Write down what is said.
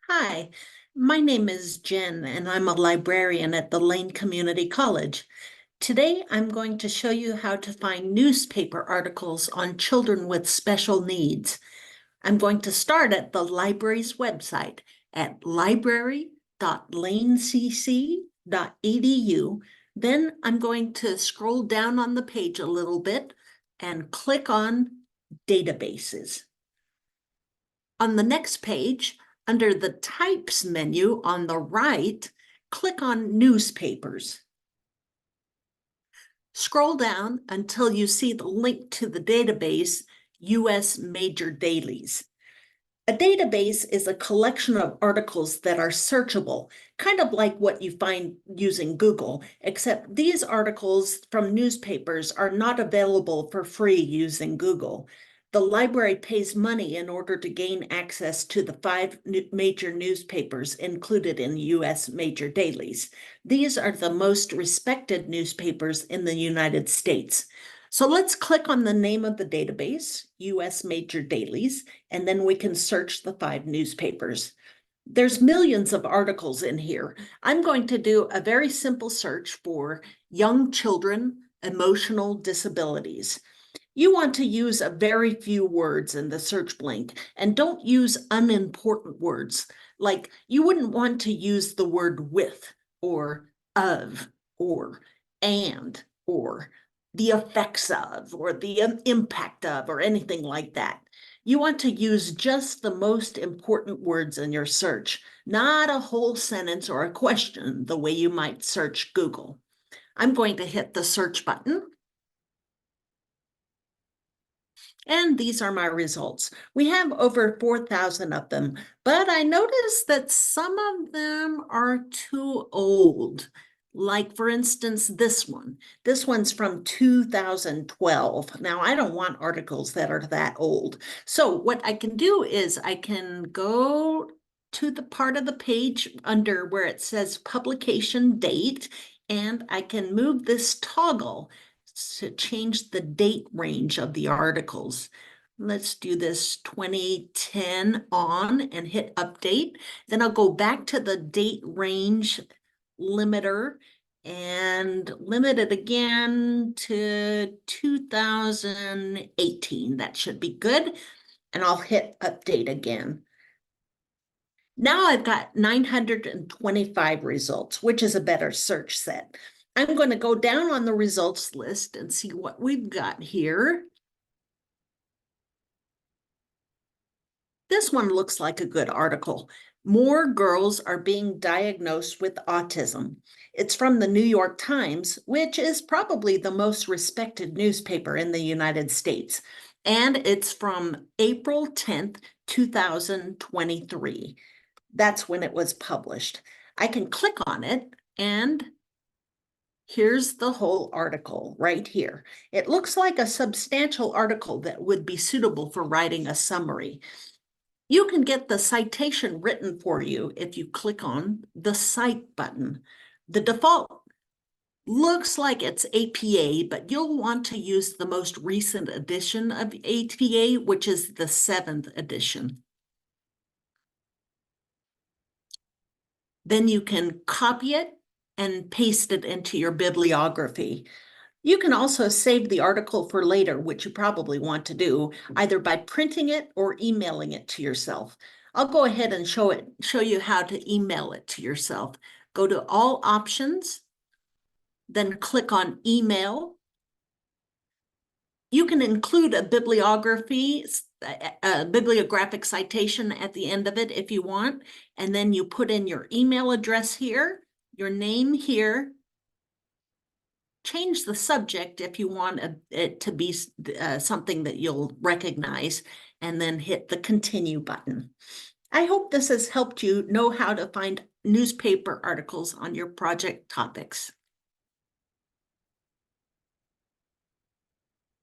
Hi, my name is Jen, and I'm a librarian at the Lane Community College. Today, I'm going to show you how to find newspaper articles on children with special needs. I'm going to start at the library's website at library.lanecc.edu. Then I'm going to scroll down on the page a little bit and click on Databases. On the next page, under the Types menu on the right, click on Newspapers. Scroll down until you see the link to the database, U.S. Major Dailies. A database is a collection of articles that are searchable, kind of like what you find using Google, except these articles from newspapers are not available for free using Google. The library pays money in order to gain access to the 5 major newspapers included in U.S. Major Dailies. These are the most respected newspapers in the United States. So let's click on the name of the database, U.S. Major Dailies, and then we can search the 5 newspapers. There's millions of articles in here. I'm going to do a very simple search for young children, emotional disabilities. You want to use a very few words in the search blank, and don't use unimportant words. Like you wouldn't want to use the word with, or of, or and, or the effects of, or the impact of, or anything like that. You want to use just the most important words in your search, not a whole sentence or a question the way you might search Google. I'm going to hit the search button. And these are my results. We have over 4,000 of them, but I noticed that some of them are too old. Like, for instance, this one. This one's from 2012. Now, I don't want articles that are that old. So what I can do is I can go to the part of the page under where it says publication date, and I can move this toggle to change the date range of the articles. Let's do this 2010 on and hit update. Then I'll go back to the date range limiter and limit it again to 2018. That should be good. And I'll hit update again. Now I've got 925 results, which is a better search set. I'm going to go down on the results list and see what we've got here. This one looks like a good article. More girls are being diagnosed with autism. It's from the New York Times, which is probably the most respected newspaper in the United States. And it's from April 10th, 2023. That's when it was published. I can click on it and here's the whole article right here. It looks like a substantial article that would be suitable for writing a summary. You can get the citation written for you if you click on the Cite button. The default looks like it's APA, but you'll want to use the most recent edition of APA, which is the 7th edition. Then you can copy it and paste it into your bibliography. You can also save the article for later, which you probably want to do, either by printing it or emailing it to yourself. I'll go ahead and show you how to email it to yourself. Go to All Options, then click on Email. You can include a bibliographic citation at the end of it if you want, and then you put in your email address here, your name here. Change the subject if you want it to be something that you'll recognize, and then hit the Continue button. I hope this has helped you know how to find newspaper articles on your project topics.